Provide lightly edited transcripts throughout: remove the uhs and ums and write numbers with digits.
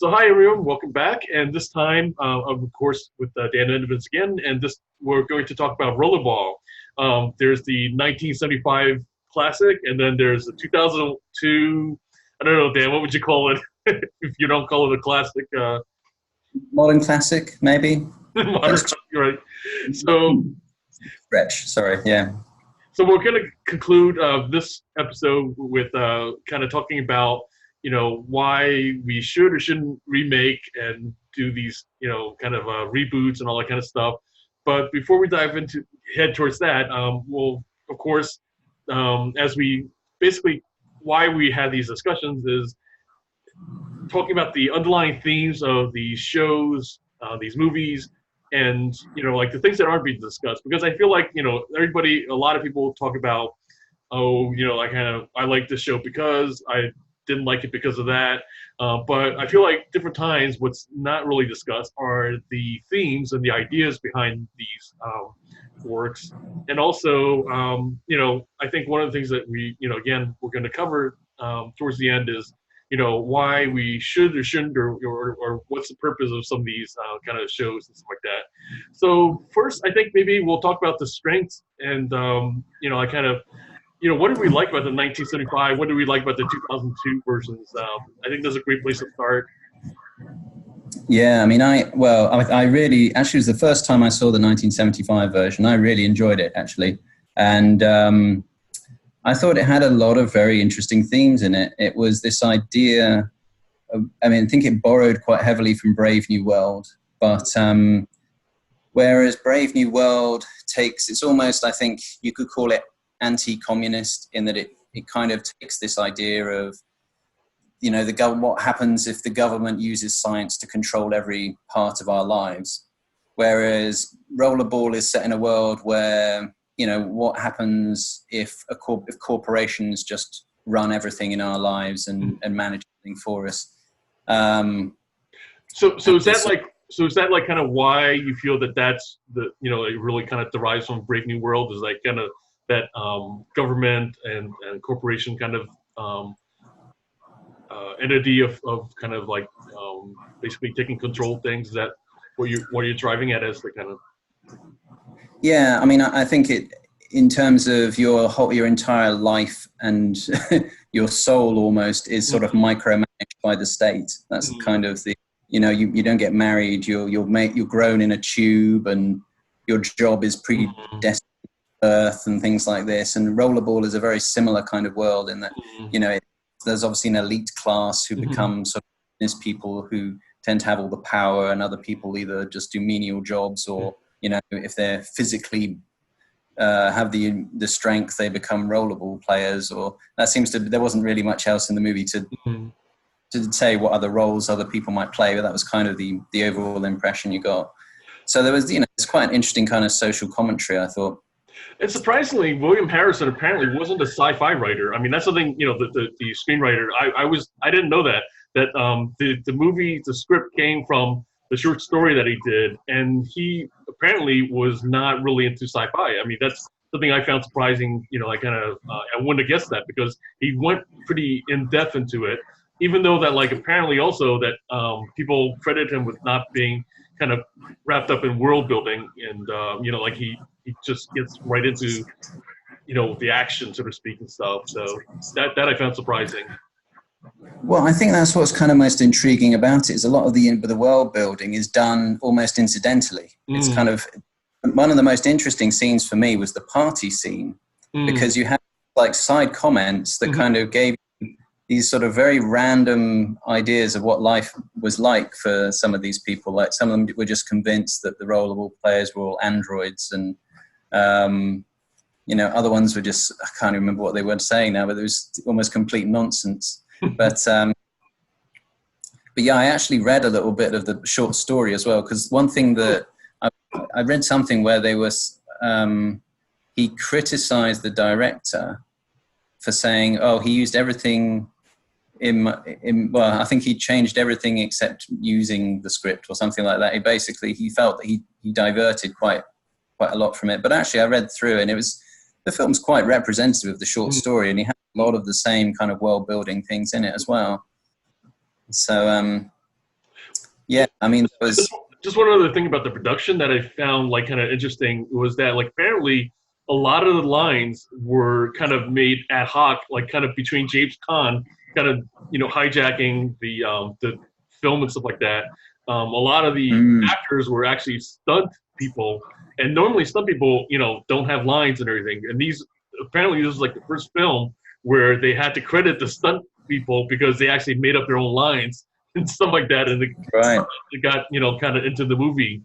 So hi everyone, welcome back. And this time, of course, with Dan Edmonds again, and this we're going to talk about Rollerball. There's the 1975 classic, and then there's the 2002. I don't know, Dan, what would you call it if you don't call it a classic? Modern classic, maybe. Modern, right? So Stretch. Sorry, yeah. So we're going to conclude this episode with kind of talking about, why we should or shouldn't remake and do these, kind of reboots and all that kind of stuff. But before we head towards that, we'll, of course, as we basically, why we have these discussions is talking about the underlying themes of these shows, these movies, and like the things that aren't being discussed, because I feel like a lot of people talk about, I like this show because I didn't like it because of that, but I feel like different times what's not really discussed are the themes and the ideas behind these works. And also I think one of the things that we again we're going to cover towards the end is why we should or shouldn't, or what's the purpose of some of these kind of shows and stuff like that. So first, I think maybe we'll talk about the strengths and, I kind of, what did we like about the 1975? What did we like about the 2002 versions? I think that's a great place to start. Yeah, I mean, I really, actually it was the first time I saw the 1975 version. I really enjoyed it, actually. And, I thought it had a lot of very interesting themes in it. It was this idea of, I think it borrowed quite heavily from Brave New World, but whereas Brave New World it's almost, I think you could call it anti-communist, in that it kind of takes this idea of, what happens if the government uses science to control every part of our lives. Whereas Rollerball is set in a world where, what happens if corporations just run everything in our lives and manage everything for us? So is that like kind of why you feel that that's it really kind of derives from Brave New World, is like kind of that government and corporation kind of entity of kind of like basically taking control of things? Is that what you're driving at as the kind of? Yeah, I think in terms of your entire life and your soul almost is sort of micromanaged by the state. That's kind of the, you don't get married, you're grown in a tube, and your job is predestined to birth and things like this. And Rollerball is a very similar kind of world in that, there's obviously an elite class who become sort of business people who tend to have all the power, and other people either just do menial jobs, or if they're physically have the strength, they become rollerball players. Or there wasn't really much else in the movie to say what other roles other people might play, but that was kind of the overall impression you got. So there was, it's quite an interesting kind of social commentary, I thought. And surprisingly, William Harrison apparently wasn't a sci-fi writer. I mean, that's something, the screenwriter, I didn't know that the script came from the short story that he did, and he apparently was not really into sci-fi. I mean, that's something I found surprising. I wouldn't have guessed that, because he went pretty in depth into it, even though that apparently also that people credit him with not being kind of wrapped up in world building, and he just gets right into the action, so to speak, and stuff. So that I found surprising. Well, I think that's what's kind of most intriguing about it, is a lot of the world building is done almost incidentally. It's kind of, one of the most interesting scenes for me was the party scene, because you had like side comments that kind of gave these sort of very random ideas of what life was like for some of these people. Like some of them were just convinced that the rollerball players were all androids, and other ones were just, I can't remember what they were saying now, but it was almost complete nonsense. But yeah, I actually read a little bit of the short story as well, because one thing that I read something where he criticized the director for saying, he used everything I think he changed everything except using the script or something like that. He felt that he diverted quite a lot from it. But actually I read through, and the film's quite representative of the short story, and he had a lot of the same kind of world building things in it as well. So Yeah, I mean, it was Just one other thing about the production that I found like kind of interesting was that like apparently a lot of the lines were kind of made ad hoc, like kind of between James Caan kind of hijacking the film and stuff like that. A lot of the actors were actually stunt people, and normally stunt people don't have lines and everything. And these apparently this was like the first film where they had to credit the stunt people because they actually made up their own lines and stuff like that, and right. it got kind of into the movie.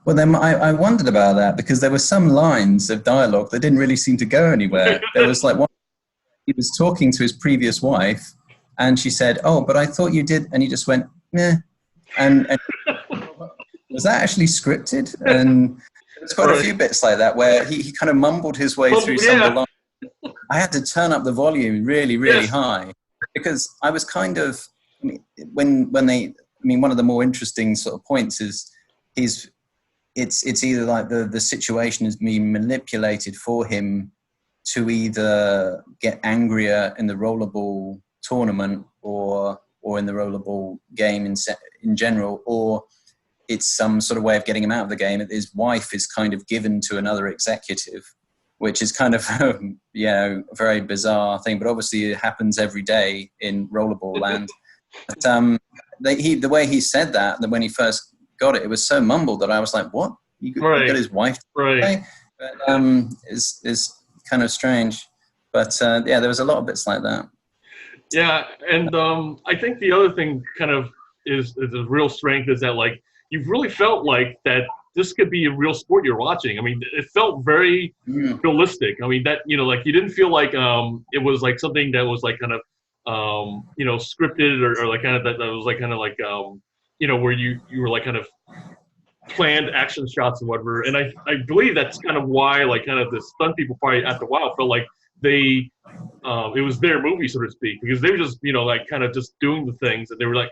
Well, then I wondered about that because there were some lines of dialogue that didn't really seem to go anywhere. There was like one, he was talking to his previous wife, and she said, "Oh, but I thought you did," and he just went, "Meh," and was that actually scripted? And there's quite a few bits like that where he kind of mumbled his way through some of the lines. I had to turn up the volume really, really high because I was kind of, I mean, when they, I mean, one of the more interesting sort of points is it's either like the situation is being manipulated for him to either get angrier in the rollerball tournament or in the rollerball game in general, or it's some sort of way of getting him out of the game. His wife is kind of given to another executive, which is kind of a very bizarre thing. But obviously, it happens every day in rollerball land. But the way he said that when he first got it, it was so mumbled that I was like, "What? You got his wife?" Right. But is kind of strange. But there was a lot of bits like that. Yeah, and I think the other thing kind of is a real strength is that like you've really felt like that this could be a real sport you're watching. I mean, it felt very realistic. I mean, that like you didn't feel like it was like something that was like kind of scripted or like kind of that was like kind of like where you were like kind of planned action shots and whatever. And I believe that's kind of why like kind of the stunt people probably after a while felt like they it was their movie, so to speak, because they were just like kind of just doing the things, and they were like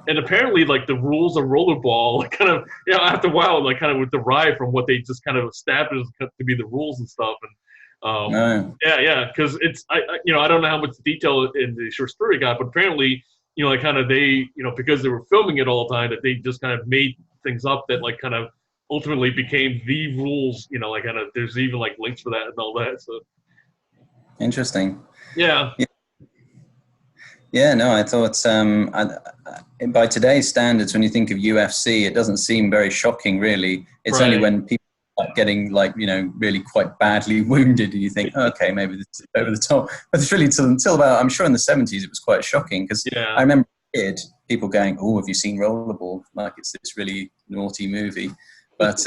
and apparently like the rules of rollerball like kind of after a while like kind of would derive from what they just kind of established to be the rules and stuff. And because it's I don't know how much detail in the short story got, but apparently like kind of they because they were filming it all the time that they just kind of made things up that like kind of ultimately became the rules. Like kind of there's even like links for that and all that. So. Interesting. Yeah. Yeah, no, I thought by today's standards, when you think of UFC, it doesn't seem very shocking, really. It's only when people are getting like, really quite badly wounded and you think, oh, okay, maybe this is over the top. But it's really until about, I'm sure in the 70s, it was quite shocking because I remember people going, oh, have you seen Rollerball? Like it's this really naughty movie. But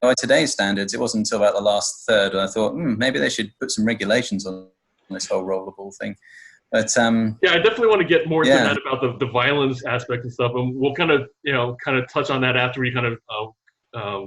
by today's standards, it wasn't until about the last third I thought, maybe they should put some regulations on this whole rollerball thing. But I definitely want to get more into that about the violence aspect and stuff, and we'll kind of touch on that after we kind of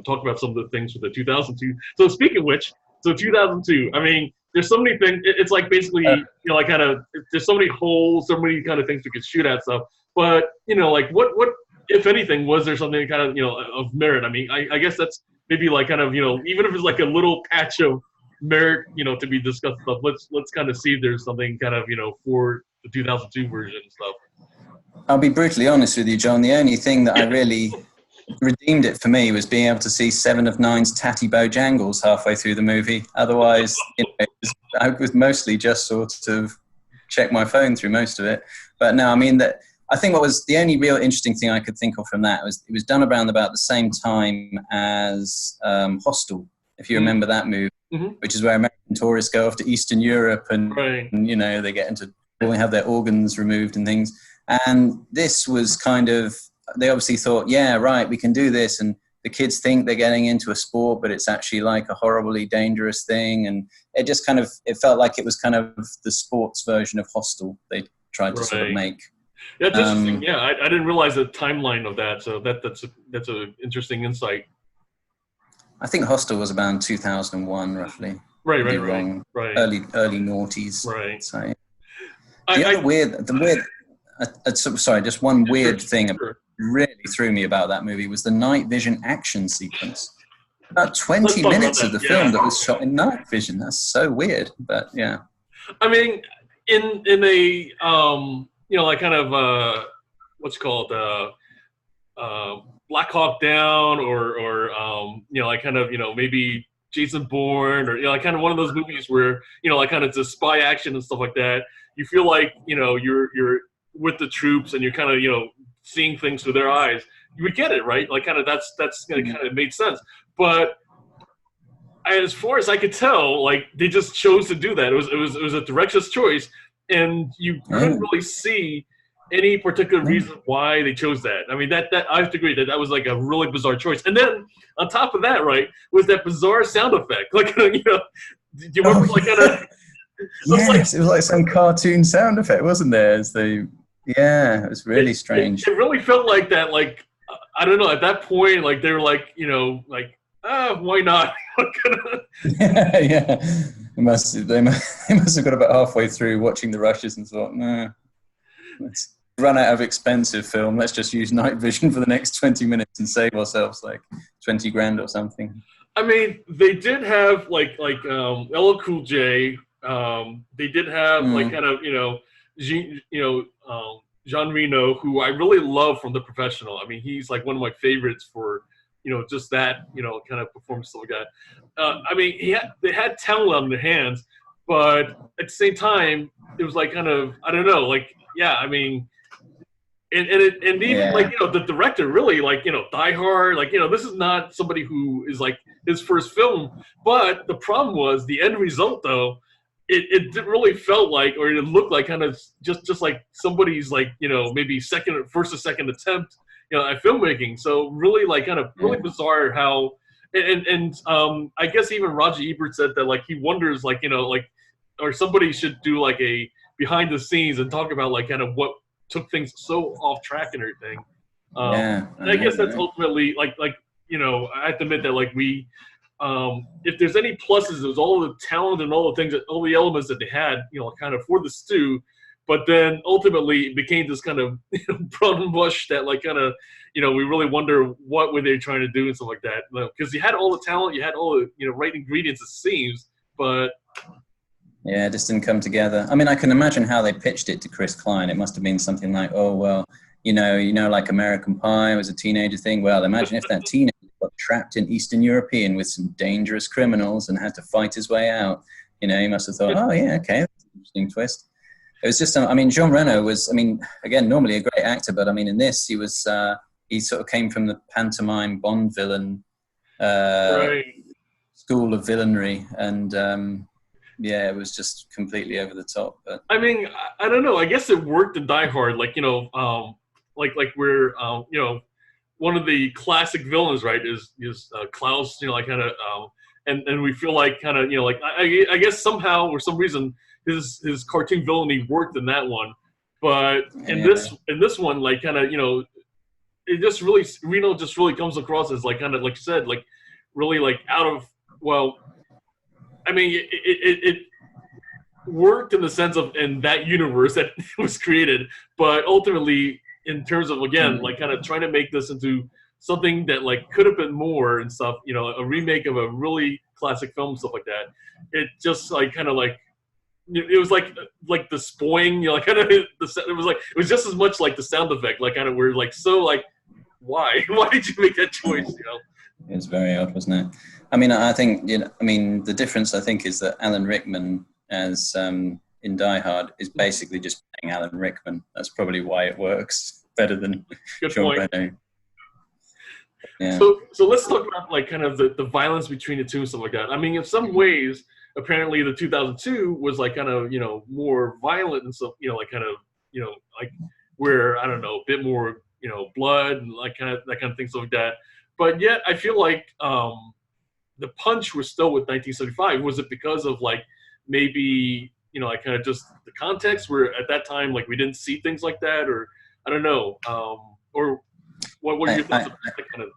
talk about some of the things for the 2002. So speaking of which, 2002. I mean, there's so many things. It's like basically like kind of there's so many holes, so many kind of things we could shoot at stuff. But like what if anything, was there something kind of, of merit? I mean, I guess that's maybe like kind of, even if it's like a little patch of merit, to be discussed stuff, let's kind of see if there's something kind of, for the 2002 version and stuff. I'll be brutally honest with you, John. The only thing that I really redeemed it for me was being able to see 7 of 9's Tatty Bojangles halfway through the movie. Otherwise, I was mostly just sort of check my phone through most of it. But no, I mean that. I think what was the only real interesting thing I could think of from that was it was done around about the same time as Hostel, if you remember that movie, which is where American tourists go off to Eastern Europe and they get into, they have their organs removed and things. And this was kind of, they obviously thought, yeah, right, we can do this. And the kids think they're getting into a sport, but it's actually like a horribly dangerous thing. And it just kind of, it felt like it was kind of the sports version of Hostel they tried to sort of make. Yeah, that's interesting. Yeah, I didn't realize the timeline of that. So that's an interesting insight. I think Hostel was about 2001, roughly. Right. Early noughties. Right. So sorry, just one weird thing that really threw me about that movie was the night vision action sequence. About 20 minutes of the film that was shot in night vision. That's so weird, but yeah. I mean, in a like kind of what's it called Black Hawk Down, or you know, like kind of, you know, maybe Jason Bourne, or you know, like kind of one of those movies where, you know, like kind of the spy action and stuff like that. You feel like, you know, you're with the troops and you're kind of, you know, seeing things through their eyes. You would get it, right? Like kind of that's kind of made sense. But as far as I could tell, like they just chose to do that. It was a director's choice, and you couldn't really see any particular reason why they chose that. I mean, that I have to agree that was like a really bizarre choice. And then on top of that, right, was that bizarre sound effect. Like, you know, do you remember like kind of? Yes, it was like some cartoon sound effect, wasn't there? As they, yeah, it was really strange. It really felt like that. Like, I don't know. At that point, like they were like, you know, like, why not? Yeah. They must have got about halfway through watching the rushes and thought, no, let's run out of expensive film. Let's just use night vision for the next 20 minutes and save ourselves like 20 grand or something. I mean, they did have like LL Cool J. They did have like kind of, you know, Jean Reno, who I really love from The Professional. I mean, he's like one of my favorites for, you know, just that, you know, kind of performance like that. I mean, they had talent on their hands, but at the same time, it was like kind of, I don't know, like, yeah, I mean, and even like, you know, the director really, like, you know, Die Hard, like, you know, this is not somebody who is like his first film, but the problem was the end result though. It really felt like, or it looked like kind of just like somebody's like, you know, maybe first or second attempt, you know, at filmmaking. So really like kind of really bizarre how, and I guess even Roger Ebert said that like he wonders like, you know, like, or somebody should do like a behind the scenes and talk about like kind of what took things so off track and everything. And I guess that's ultimately like, you know, I have to admit that like we, if there's any pluses, it was all the talent and all the things, all the elements that they had, you know, kind of for the stew. But then ultimately it became this kind of, you know, brown mush that like kind of, you know, we really wonder what were they trying to do and stuff like that. Because you had all the talent, you had all the, you know, right ingredients, it seems, but yeah, it just didn't come together. I mean, I can imagine how they pitched it to Chris Klein. It must have been something like, oh, well, you know, like American Pie was a teenager thing. Well, imagine if that teenager got trapped in Eastern European with some dangerous criminals and had to fight his way out. You know, he must have thought, oh, yeah, okay, that's an interesting twist. It was just, I mean, Jean Reno was, I mean, again, normally a great actor, but I mean, in this, he was, he sort of came from the pantomime Bond villain school of villainry, and yeah, it was just completely over the top. But I mean, I don't know. I guess it worked in Die Hard, like, you know, like we're, you know, one of the classic villains, right, is Klaus, you know, like kind of, and we feel like kind of, you know, like I guess somehow or some reason his cartoon villainy worked in that one, but in this one, like kind of, you know, it just really, Reno just really comes across as like kind of like you said, like really like out of, well, I mean, it worked in the sense of in that universe that was created, but ultimately in terms of, again, like kind of trying to make this into something that like could have been more and stuff, you know, a remake of a really classic film, stuff like that. It just like kind of like, it was like the spoing, you know, like kind of it was just as much like the sound effect, like kind of we're like, so like, why did you make that choice, you know? It was very odd, wasn't it? I mean, I think, you know, I mean, the difference I think is that Alan Rickman as in Die Hard is basically just playing Alan Rickman. That's probably why it works better than Jean Reno. Yeah. So let's talk about like kind of the violence between the two and stuff like that. I mean, in some ways, apparently the 2002 was like kind of, you know, more violent and stuff, you know, like kind of, you know, like where, I don't know, a bit more, you know, blood and like kind of that kind of things like that. But yet I feel like the punch was still with 1975. Was it because of like maybe, you know, like kind of just the context where at that time, like we didn't see things like that, or I don't know, or what are your thoughts about that kind of?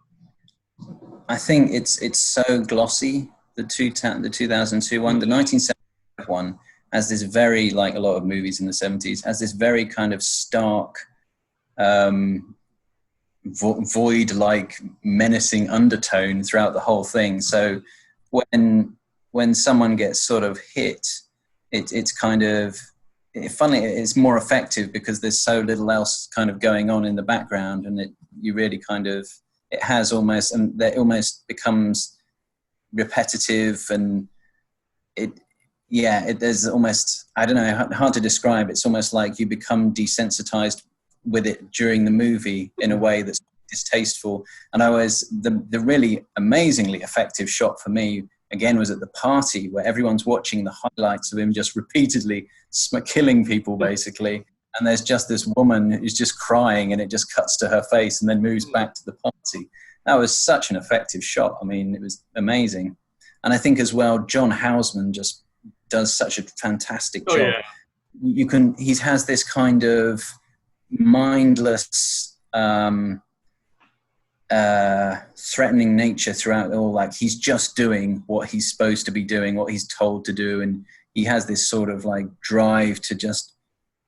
I think it's so glossy. The 2002 one, the 1975 one has this very, like a lot of movies in the 70s, has this very kind of stark, void-like menacing undertone throughout the whole thing. So when someone gets sort of hit, it's kind of, Funnily, it's more effective because there's so little else kind of going on in the background, and you really kind of, it has almost, and that almost becomes repetitive, and there's almost, I don't know, hard to describe. It's almost like you become desensitized with it during the movie in a way that's distasteful. And the really amazingly effective shot for me, again, was at the party where everyone's watching the highlights of him just repeatedly killing people, basically. And there's just this woman who's just crying, and it just cuts to her face and then moves back to the party. That was such an effective shot. I mean, it was amazing. And I think as well, John Houseman just does such a fantastic job. Yeah. He has this kind of mindless, threatening nature throughout it all. Like, he's just doing what he's supposed to be doing, what he's told to do, and he has this sort of like drive to just,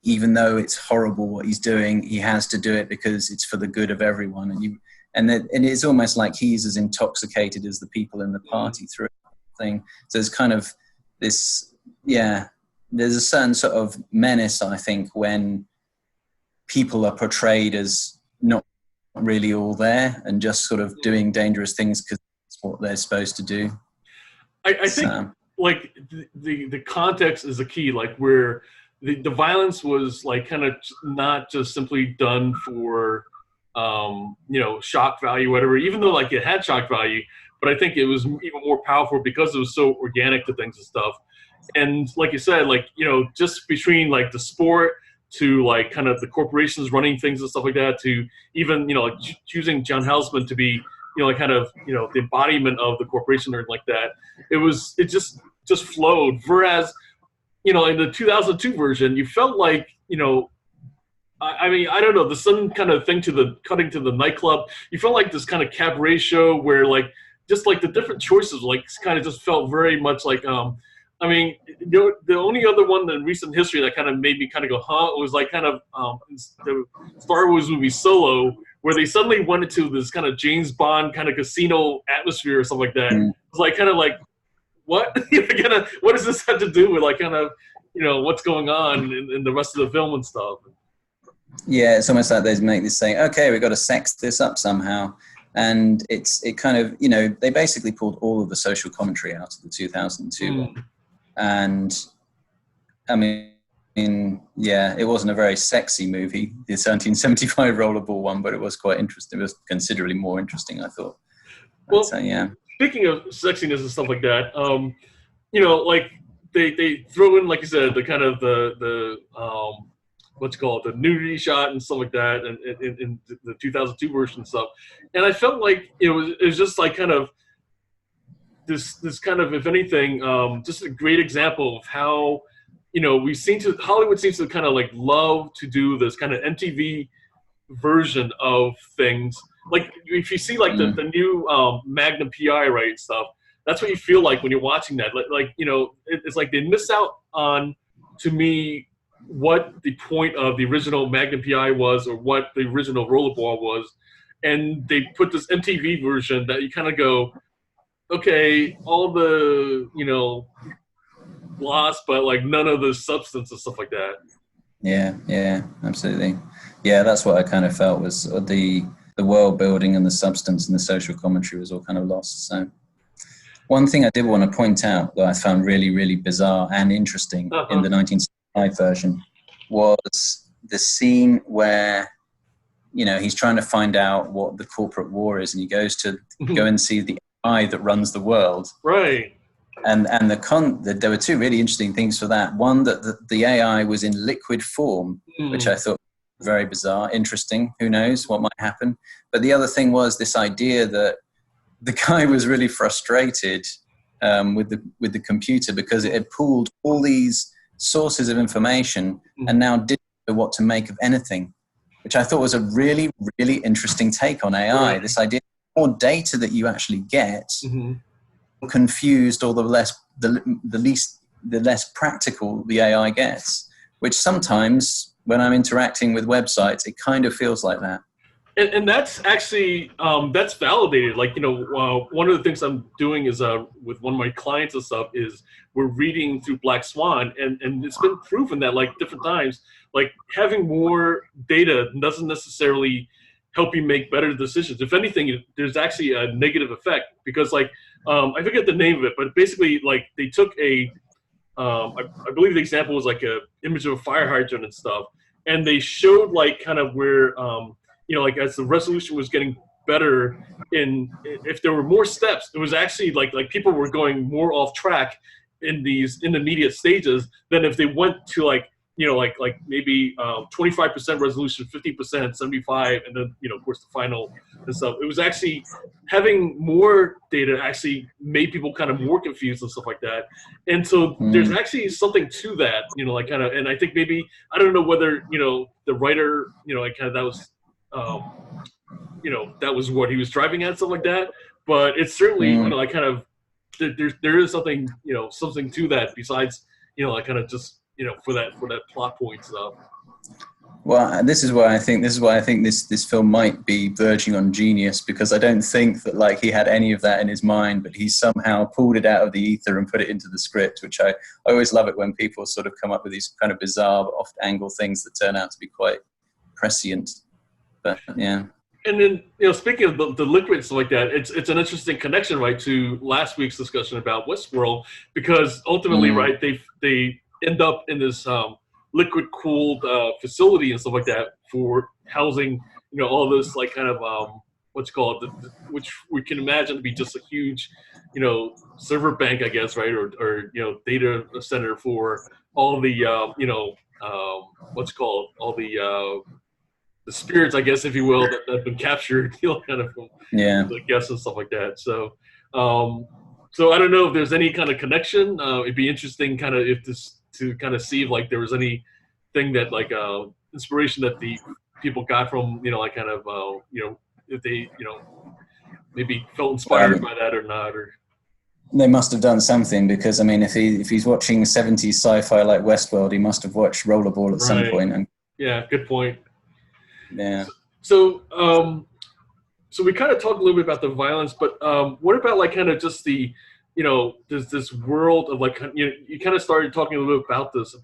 even though it's horrible what he's doing, he has to do it because it's for the good of everyone. And it's almost like he's as intoxicated as the people in the party through the thing. So there's kind of this, there's a certain sort of menace, I think, when people are portrayed as not really all there and just sort of doing dangerous things because it's what they're supposed to do. I think like the context is a key, like where the violence was like kind of not just simply done for shock value, whatever, even though like it had shock value, but I think it was even more powerful because it was so organic to things and stuff. And like you said, like, just between like the sport to like kind of the corporations running things and stuff like that, to even, like choosing John Houseman to be, like kind of, the embodiment of the corporation or like that. It just flowed. Whereas, in the 2002 version, you felt like, I mean, I don't know, the sudden kind of thing cutting to the nightclub, you felt like this kind of cabaret show where like, just like the different choices, like kind of just felt very much like, I mean, the only other one in recent history that kind of made me kind of go, huh, was like kind of the Star Wars movie Solo, where they suddenly went into this kind of James Bond kind of casino atmosphere or something like that. It was like kind of like, what? What does this have to do with like kind of, what's going on in the rest of the film and stuff? Yeah, it's almost like they make this saying, okay, we've got to sex this up somehow. And it kind of, they basically pulled all of the social commentary out of the 2002 one. And I mean, it wasn't a very sexy movie, the 1775 Rollerball one, but it was quite interesting. It was considerably more interesting, I thought. Well, speaking of sexiness and stuff like that, like they throw in, like you said, the kind of the what's called the nudity shot and stuff like that, and in the 2002 version and stuff. And I felt like it was just like kind of this kind of, if anything, just a great example of how, Hollywood seems to kind of like love to do this kind of MTV version of things. Like if you see like the new Magnum PI, right, stuff, that's what you feel like when you're watching that. It's like they miss out on, to me, what the point of the original Magnum PI was, or what the original Rollerball was, and they put this MTV version that you kind of go, okay, all the gloss, but like none of the substance and stuff like that. Yeah, absolutely. Yeah, that's what I kind of felt was the world building and the substance and the social commentary was all kind of lost. So one thing I did want to point out that I found really, really bizarre and interesting in the 1975 version was the scene where, he's trying to find out what the corporate war is, and he goes to go and see the AI that runs the world. Right. And there were two really interesting things for that. One, that the AI was in liquid form, which I thought was very bizarre, interesting. Who knows what might happen? But the other thing was this idea that the guy was really frustrated with the computer because it had pulled all these sources of information and now didn't know what to make of anything, which I thought was a really, really interesting take on AI. Right. This idea, the more data that you actually get, confused, or the less practical the AI gets, which sometimes when I'm interacting with websites, it kind of feels like that. And that's actually that's validated. Like, one of the things I'm doing is with one of my clients and stuff is we're reading through Black Swan, and it's been proven that like different times, like having more data doesn't necessarily help you make better decisions. If anything, there's actually a negative effect because like I forget the name of it, but basically like they took I believe the example was like a image of a fire hydrant and stuff, and they showed like kind of where like as the resolution was getting better, in if there were more steps, it was actually like people were going more off track in these intermediate stages than if they went to like like maybe 25% resolution, 50%, 75, and then of course the final and stuff. It was actually having more data actually made people kind of more confused and stuff like that. And so there's actually something to that, like kind of, and I think maybe I don't know whether the writer like kind of that was that was what he was driving at, stuff like that. But it's certainly like kind of there is something something to that besides like kind of just for that plot point stuff. Well, this is why I think this film might be verging on genius, because I don't think that like he had any of that in his mind, but he somehow pulled it out of the ether and put it into the script, which I always love it when people sort of come up with these kind of bizarre off-angle things that turn out to be quite prescient. But yeah. And then, speaking of the liquid and stuff like that, it's an interesting connection, right, to last week's discussion about Westworld, because ultimately, right, they end up in this liquid cooled facility and stuff like that for housing, all this like kind of what's called, which we can imagine to be just a huge, server bank, I guess, right, or data center for all the what's called, all the spirits, I guess, if you will, that have been captured, kind of from the guests and stuff like that. So, so I don't know if there's any kind of connection. It'd be interesting, kind of, to kind of see if like there was anything that like inspiration that the people got from, like kind of, if they, maybe felt inspired by that or not, or. They must have done something, because I mean, if he's watching 70s sci-fi like Westworld, he must have watched Rollerball at some point. And yeah, good point. Yeah. So we kind of talked a little bit about the violence, but what about like kind of just the, there's this world of like, you kind of started talking a little bit about this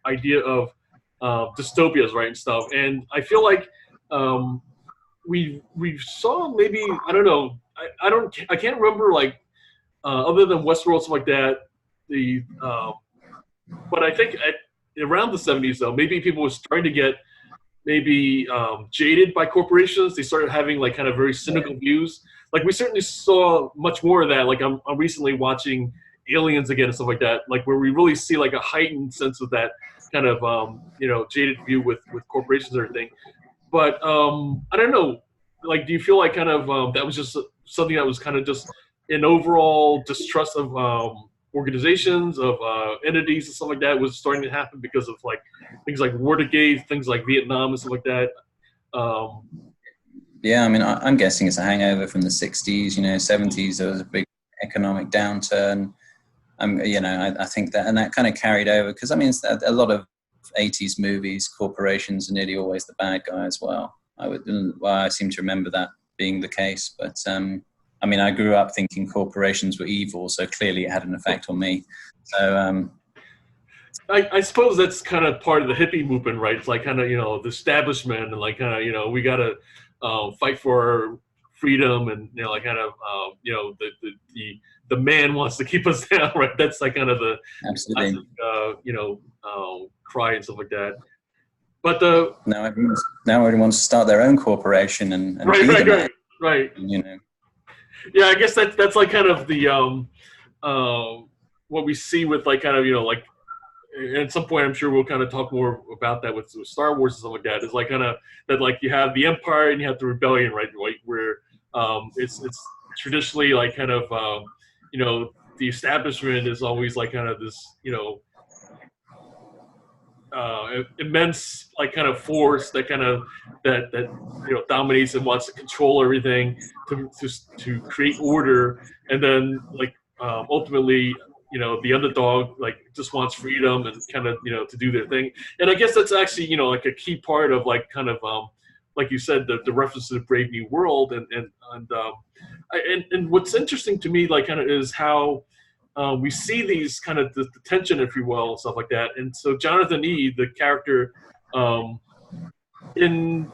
idea of dystopias, right, and stuff. And I feel like we saw maybe, I don't know, I can't remember like other than Westworld, stuff like that. But I think around the 70s though, maybe people were starting to get maybe jaded by corporations. They started having like kind of very cynical views. Like we certainly saw much more of that. Like I'm recently watching Aliens again and stuff like that. Like where we really see like a heightened sense of that kind of jaded view with corporations and everything. But I don't know. Like, do you feel like kind of that was just something that was kind of just an overall distrust of organizations, of entities and stuff like that was starting to happen because of like things like Watergate, things like Vietnam and stuff like that? Yeah, I mean, I'm guessing it's a hangover from the 60s, 70s, there was a big economic downturn. I think that, and that kind of carried over, because I mean, it's a lot of 80s movies, corporations are nearly always the bad guy as well. I seem to remember that being the case, but I mean, I grew up thinking corporations were evil, so clearly it had an effect on me. So I suppose that's kind of part of the hippie movement, right? It's like kind of, the establishment, and like kind of, we got to fight for our freedom, and, like kind of, the man wants to keep us down, right? That's like kind of the, absolutely. cry and stuff like that. But now everyone wants to start their own corporation and right. Yeah, I guess that's like kind of the what we see with like kind of like at some point I'm sure we'll kind of talk more about that with Star Wars and stuff like that. It's like kind of that like you have the Empire and you have the Rebellion, right? Like where it's traditionally like kind of the establishment is always like kind of this immense like kind of force that kind of that dominates and wants to control everything to create order, and then like ultimately the underdog like just wants freedom and kind of to do their thing. And I guess that's actually like a key part of like kind of like you said, the reference to the Brave New World, and what's interesting to me, like kind of, is how we see these kind of the tension, if you will, and stuff like that. And so Jonathan E, the character, in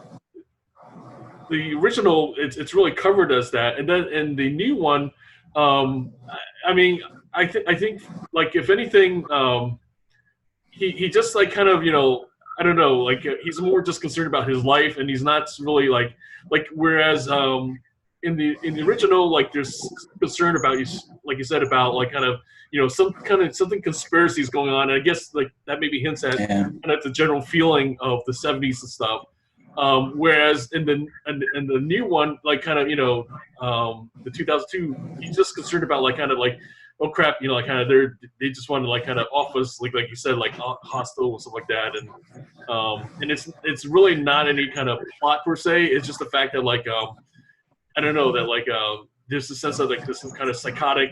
the original, it's really covered as that, and then in the new one, I mean, I think like if anything, he just like kind of, I don't know, like he's more just concerned about his life, and he's not really like whereas in the original, like there's concern about, like you said, about like kind of something conspiracy is going on, and I guess like that maybe hints at kind of the general feeling of the 70s and stuff. Whereas in the new one, like kind of the 2002, he's just concerned about like kind of like, oh crap, like kind of they just want to like kind of off us, like you said, like Hostel and stuff like that, and it's really not any kind of plot per se. It's just the fact that like I don't know, that like there's a sense of like this kind of psychotic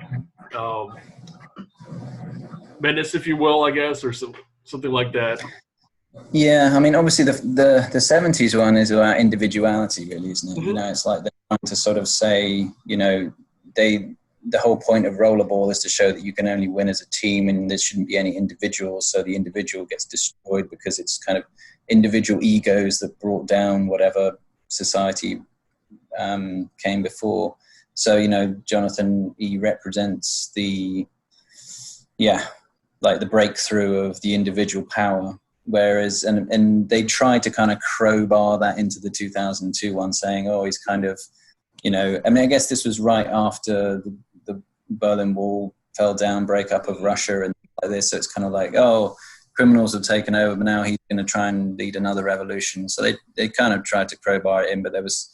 menace, if you will, I guess, or something like that. Yeah, I mean, obviously the 70s one is about individuality, really, isn't it? Mm-hmm. It's like they're trying to sort of say, the whole point of Rollerball is to show that you can only win as a team, and there shouldn't be any individuals. So the individual gets destroyed because it's kind of individual egos that brought down whatever society came before. So, Jonathan E represents the breakthrough of the individual power. Whereas, and they tried to kind of crowbar that into the 2002 one, saying, oh, he's kind of, I mean, I guess this was right after the Berlin Wall fell down, breakup of Russia and like this. So it's kind of like, oh, criminals have taken over, but now he's going to try and lead another revolution. So they kind of tried to crowbar it in, but it was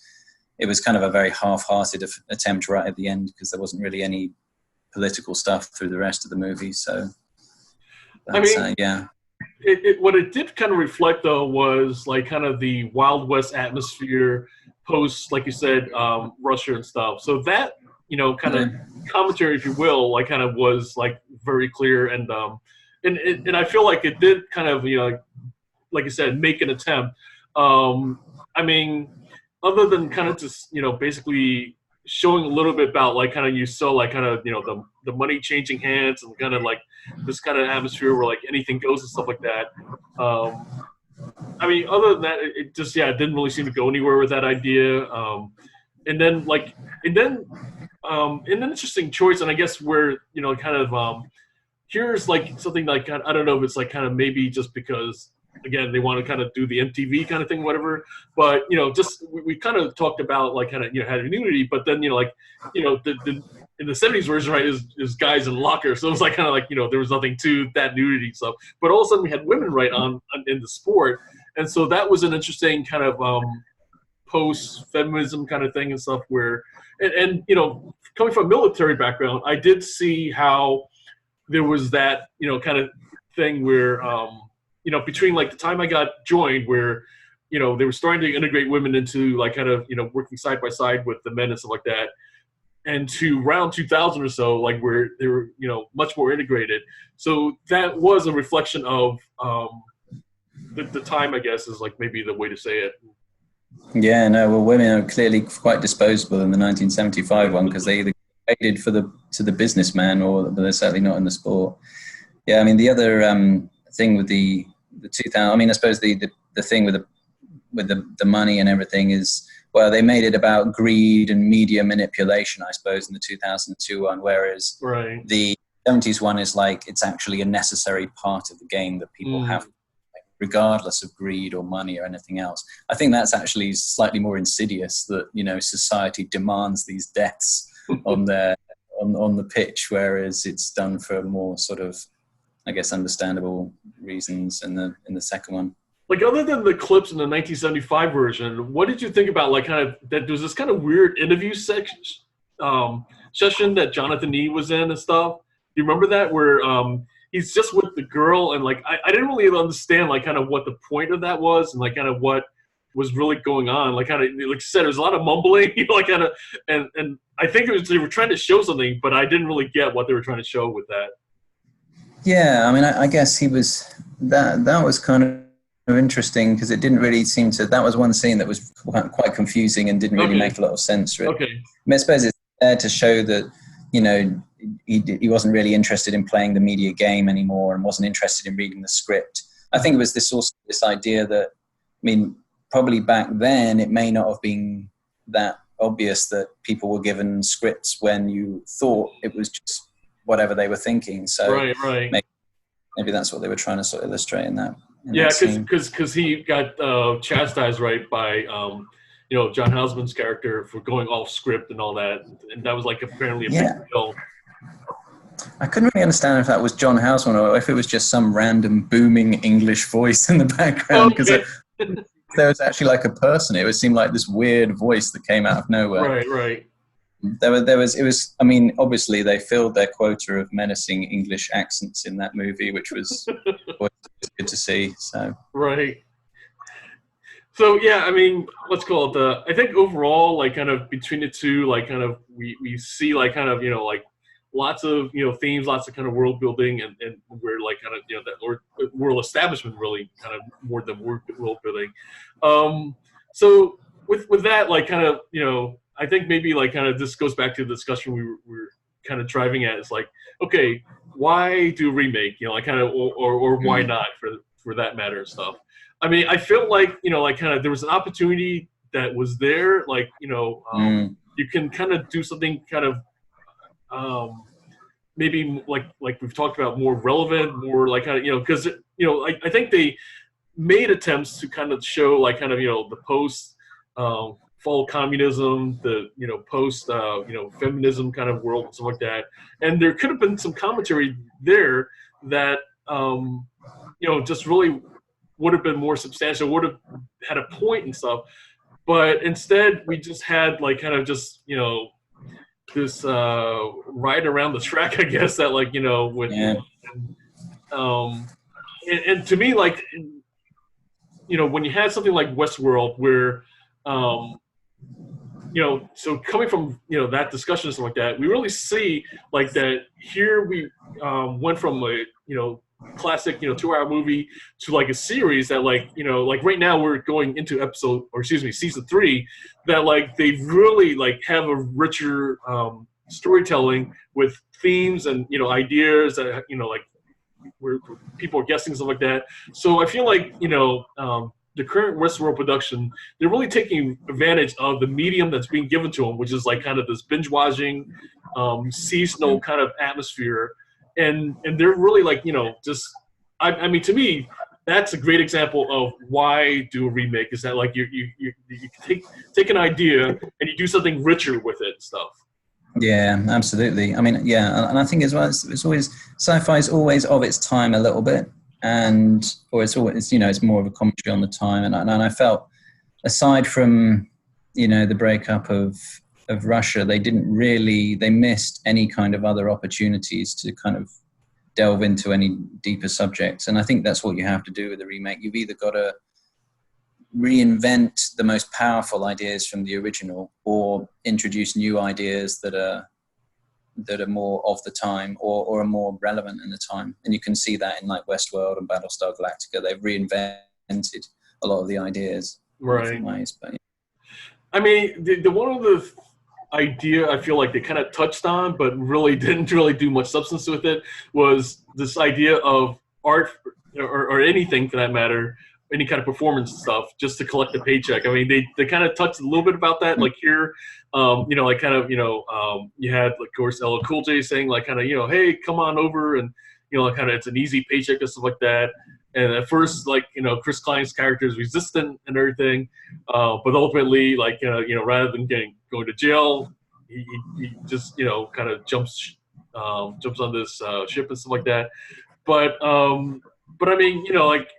kind of a very half-hearted attempt right at the end, because there wasn't really any political stuff through the rest of the movie. So that's, yeah. What it did kind of reflect, though, was like kind of the Wild West atmosphere post, like you said, Russia and stuff. So that, kind of commentary, if you will, like kind of was like very clear, and I feel like it did kind of, like you said, make an attempt. I mean, other than kind of just, basically showing a little bit about like kind of you saw like kind of the money changing hands and kind of like this kind of atmosphere where like anything goes and stuff like that. I mean, other than that, it just it didn't really seem to go anywhere with that idea. And then an interesting choice, and I guess where kind of here's like something like, I don't know if it's like kind of maybe just because, again, they want to kind of do the MTV kind of thing, whatever. But just we kind of talked about like kind of had nudity, but then the in the 70s version, right, is guys in lockers. So it was like kind of like there was nothing to that nudity stuff. But all of a sudden we had women right on in the sport, and so that was an interesting kind of post-feminism kind of thing and stuff. Where and coming from a military background, I did see how there was that kind of thing where between like the time I got joined, where they were starting to integrate women into like kind of working side by side with the men and stuff like that, and to around 2000 or so, like where they were much more integrated. So that was a reflection of the time, I guess, is like maybe the way to say it. Yeah, no, well, women are clearly quite disposable in the 1975 one, because they either traded to the businessman, or they're certainly not in the sport. Yeah, I mean, the other thing with the 2000, I mean, I suppose the thing with the money and everything is, well, they made it about greed and media manipulation, I suppose, in the 2002 one, whereas right. The 70s one is like, it's actually a necessary part of the game that people have, regardless of greed or money or anything else. I think that's actually slightly more insidious, that society demands these deaths on the pitch, whereas it's done for more sort of, I guess, understandable reasons in the second one. Like, other than the clips in the 1975 version, what did you think about like kind of that? There's this kind of weird interview session that Jonathan E was in and stuff. Do you remember that, where he's just with the girl, and like I didn't really understand like kind of what the point of that was, and like kind of what was really going on. Like kind of, like you said, there's a lot of mumbling, like kind of, and I think they were trying to show something, but I didn't really get what they were trying to show with that. Yeah, I mean, I guess he was that was kind of interesting because it didn't really seem to. That was one scene that was quite confusing and didn't really make a lot of sense. Really. Okay. I mean, I suppose it's there to show that he wasn't really interested in playing the media game anymore and wasn't interested in reading the script. I think it was this idea that, I mean, probably back then it may not have been that obvious that people were given scripts when you thought it was just whatever they were thinking. So right. Maybe that's what they were trying to sort of illustrate in that. Yeah, because he got chastised, right, by John Houseman's character for going off script and all that, and that was like apparently a big deal. I couldn't really understand if that was John Houseman or if it was just some random booming English voice in the background, because there was actually like a person. It would seem like this weird voice that came out of nowhere. Right. It was. I mean, obviously they filled their quota of menacing English accents in that movie, which was good to see. So right. So yeah, I mean, let's call it I think overall, like, kind of between the two, like, kind of we see like kind of like lots of themes, lots of kind of world building, and we're like kind of that world establishment really kind of more than world building. So with that, like, kind of I think maybe like kind of this goes back to the discussion we were kind of driving at. It's like, okay, why do remake? Like kind of or why not for that matter and stuff. I mean, I feel like like kind of there was an opportunity that was there, like you can kind of do something kind of maybe like we've talked about, more relevant, more like kind of because I think they made attempts to kind of show like kind of the post fall of communism, the post feminism kind of world and stuff like that, and there could have been some commentary there that just really would have been more substantial, would have had a point and stuff, but instead we just had like kind of just this ride around the track, I guess, that like with and to me, like when you had something like Westworld where so coming from that discussion and stuff like that, we really see like that here we went from a classic 2-hour movie to like a series that like like right now we're going into season 3, that like they really like have a richer storytelling with themes and ideas that like where people are guessing, stuff like that. So I feel like the current Westworld production, they're really taking advantage of the medium that's being given to them, which is like kind of this binge watching seasonal kind of atmosphere. And they're really like just I mean, to me, that's a great example of why do a remake, is that like you take an idea and you do something richer with it and stuff. Yeah, absolutely. I mean, yeah, and I think as well, it's always, sci-fi is always of its time a little bit, or it's always it's more of a commentary on the time, and I felt, aside from the breakup of Russia, they missed any kind of other opportunities to kind of delve into any deeper subjects. And I think that's what you have to do with a remake. You've either got to reinvent the most powerful ideas from the original, or introduce new ideas that are more of the time, or are more relevant in the time. And you can see that in like Westworld and Battlestar Galactica. They've reinvented a lot of the ideas in different ways. But I mean, the one of the idea I feel like they kind of touched on, but really didn't really do much substance with it, was this idea of art or anything for that matter, any kind of performance stuff, just to collect a paycheck. I mean, they kind of touched a little bit about that, like here, like kind of, you had, like, of course, LL Cool J saying like kind of, hey, come on over, and like kind of it's an easy paycheck and stuff like that. And at first, like, Chris Klein's character is resistant and everything, but ultimately, like, rather than going to jail, he just kind of jumps on this ship and stuff like that. But I mean, like,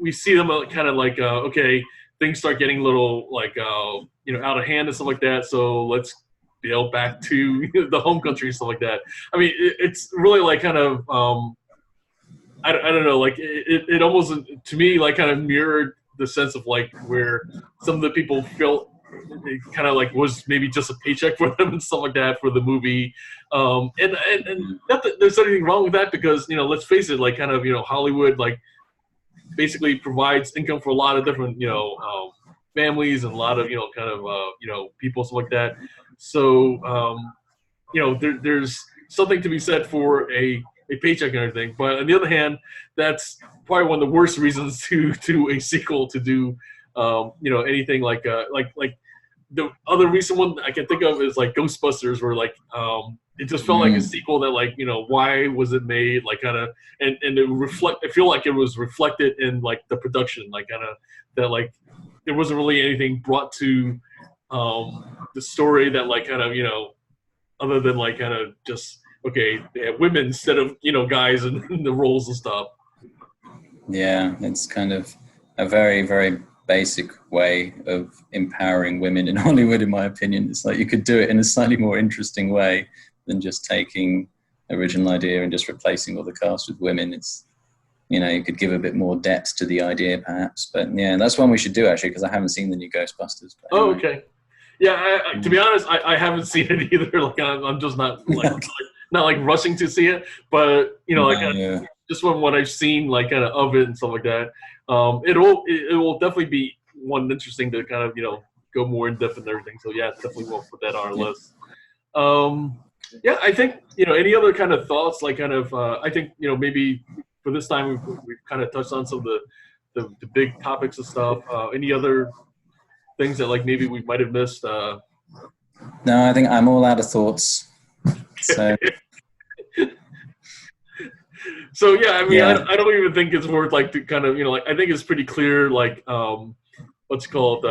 we see them kind of like, okay, things start getting a little like out of hand and stuff like that. So let's bail back to the home country and stuff like that. I mean, it's really like kind of I don't know, like it almost, to me, like kind of mirrored the sense of like where some of the people felt it kind of like was maybe just a paycheck for them and stuff like that for the movie. And not that there's anything wrong with that, because let's face it, like kind of Hollywood, like basically provides income for a lot of different, families and a lot of, kind of, people, stuff like that. So, there's something to be said for a paycheck and everything. But on the other hand, that's probably one of the worst reasons to do a sequel, to do, anything like the other recent one I can think of is like Ghostbusters, where like it just felt like a sequel that, like, why was it made, like, kind of, and it I feel like it was reflected in like the production, like, kind of, that like there wasn't really anything brought to the story that, like, kind of, other than like kind of just, okay, they have women instead of, guys in the roles and stuff. Yeah, it's kind of a very, very basic way of empowering women in Hollywood, in my opinion. It's like you could do it in a slightly more interesting way than just taking original idea and just replacing all the cast with women. It's, you could give a bit more depth to the idea, perhaps. But yeah, that's one we should do, actually, because I haven't seen the new Ghostbusters. But anyway. Oh, okay. Yeah, to be honest, I haven't seen it either. Like, I'm just not like not like rushing to see it, but just from what I've seen, like, kind of it and stuff like that, it will definitely be one interesting to kind of go more in depth and everything. So yeah, definitely we'll put that on our list. Yeah, I think any other kind of thoughts, like, kind of I think maybe for this time we've kind of touched on some of the big topics and stuff. Any other things that, like, maybe we might have missed? No, I think I'm all out of thoughts. So. So yeah, I mean, yeah. I don't even think it's worth, like, to kind of like, I think it's pretty clear, like, what's called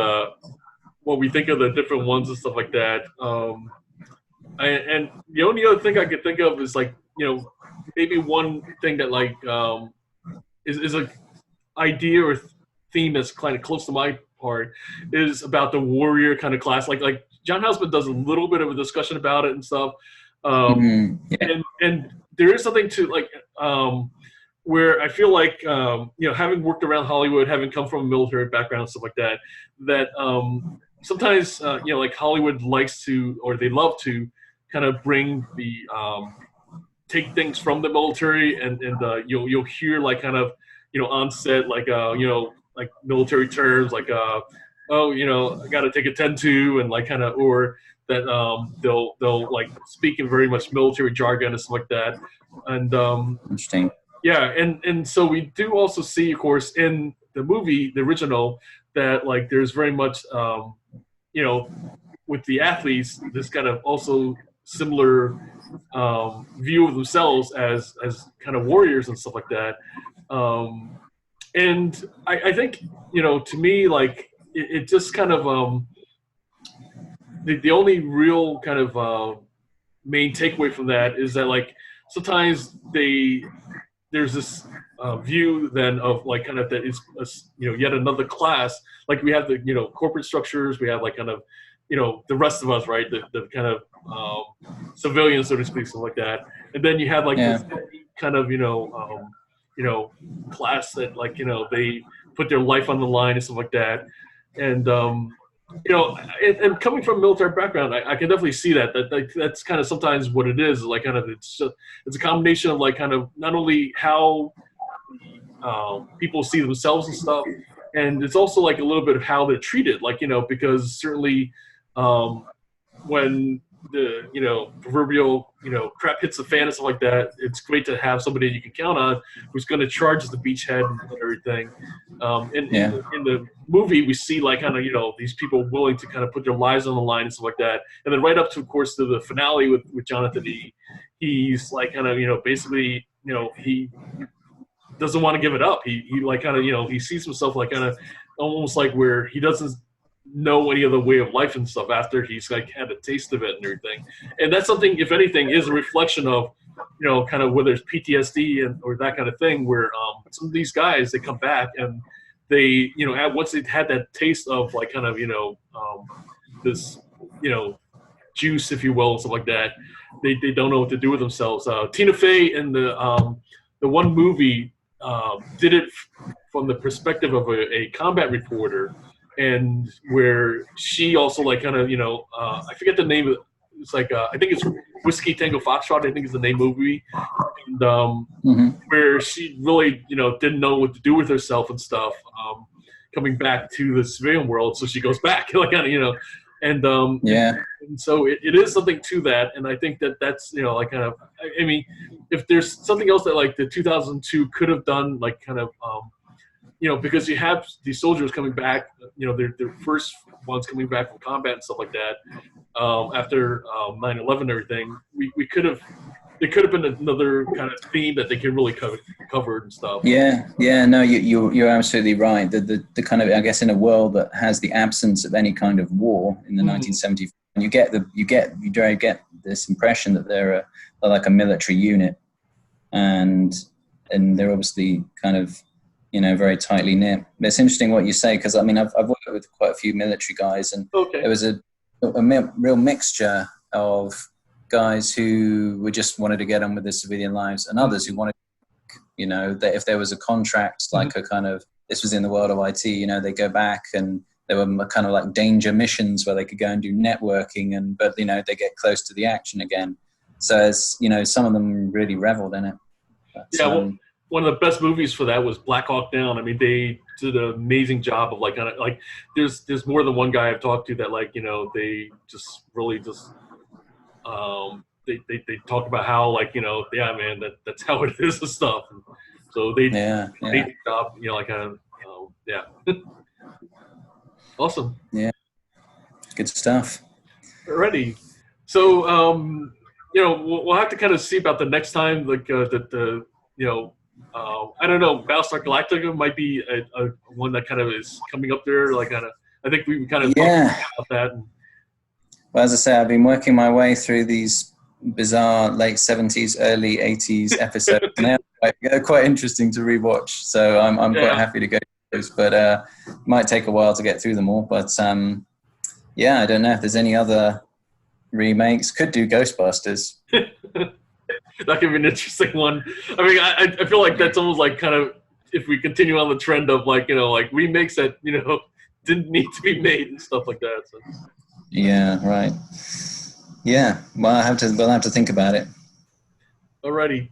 what we think of the different ones and stuff like that. And the only other thing I could think of is, like, maybe one thing that, like, is a idea or theme that's kind of close to my heart, is about the warrior kind of class. Like John Houseman does a little bit of a discussion about it and stuff. And there is something to, like, where I feel like, having worked around Hollywood, having come from a military background and stuff like that, that sometimes, like, Hollywood likes to, or they love to, kind of bring the, take things from the military, and you'll hear, like, kind of, on set, like, like military terms, like, oh, I got to take a 10-2, and, like, kind of, or that they'll like speak in very much military jargon and stuff like that. And interesting. Yeah, and so we do also see, of course, in the movie, the original, that, like, there's very much with the athletes, this kind of also similar view of themselves as kind of warriors and stuff like that. And I think, to me, like, it just kind of the only real kind of main takeaway from that is that, like, sometimes there's this view then of, like, kind of that it's yet another class. Like, we have the corporate structures, we have, like, kind of the rest of us, right? The kind of civilians, so to speak, something like that. And then you have, like, this kind of class that, like, they put their life on the line and stuff like that. And and coming from a military background, I can definitely see that's kind of sometimes what it is. Like, kind of, it's a combination of, like, kind of not only how people see themselves and stuff, and it's also, like, a little bit of how they're treated. Like, because certainly when the proverbial crap hits the fan and stuff like that, it's great to have somebody you can count on who's going to charge the beachhead and everything. In the movie, we see, like, kind of these people willing to kind of put their lives on the line and stuff like that. And then right up to, of course, to the finale with Jonathan E. He's, like, kind of basically he doesn't want to give it up. He like, kind of he sees himself, like, kind of almost like where he doesn't know any other way of life and stuff after he's, like, had a taste of it and everything. And that's something, if anything, is a reflection of kind of whether it's PTSD or that kind of thing, where some of these guys, they come back and they once they've had that taste of, like, kind of this juice, if you will, and stuff like that, they don't know what to do with themselves. Tina Fey in the one movie did it from the perspective of a combat reporter, and where she also, like, kind of I forget the name of it's like I think it's Whiskey Tango Foxtrot. I think is the name of the movie, and where she really didn't know what to do with herself and stuff. Coming back to the civilian world, so she goes back and and so it is something to that, and I think that's like kind of I mean, if there's something else that like the 2002 could have done, like kind of because you have these soldiers coming back, their first ones coming back from combat and stuff like that, after 9/11 and everything, we could have. There could have been another kind of theme that they could really cover and stuff. Yeah, no, you're absolutely right. The kind of, I guess, in a world that has the absence of any kind of war in the 1970s, you get this impression that they're like a military unit, and they're obviously kind of very tightly knit. But it's interesting what you say, because I mean I've worked with quite a few military guys, and there was a real mixture of guys who just wanted to get on with their civilian lives, and others who wanted, that if there was a contract, like a kind of, this was in the world of IT, they go back, and there were kind of like danger missions where they could go and do networking, but they get close to the action again. So as some of them really reveled in it. But, one of the best movies for that was Black Hawk Down. I mean, they did an amazing job of like there's more than one guy I've talked to that they just really just. They talk about how man, that's how it is and stuff. And so they did a job, awesome. Yeah, good stuff. Alrighty, so we'll have to kind of see about the next time, like I don't know, Battlestar Galactica might be a one that kind of is coming up there. Like I think we kind of talked about that. And, well, as I say, I've been working my way through these bizarre late 70s, early 80s episodes, and they're quite interesting to rewatch. So I'm quite happy to go through those, but it might take a while to get through them all. But I don't know if there's any other remakes. Could do Ghostbusters. That could be an interesting one. I mean, I feel like that's almost like kind of, if we continue on the trend of like remakes that didn't need to be made and stuff like that. So. Yeah, right. Yeah, well, we'll have to think about it. Alrighty.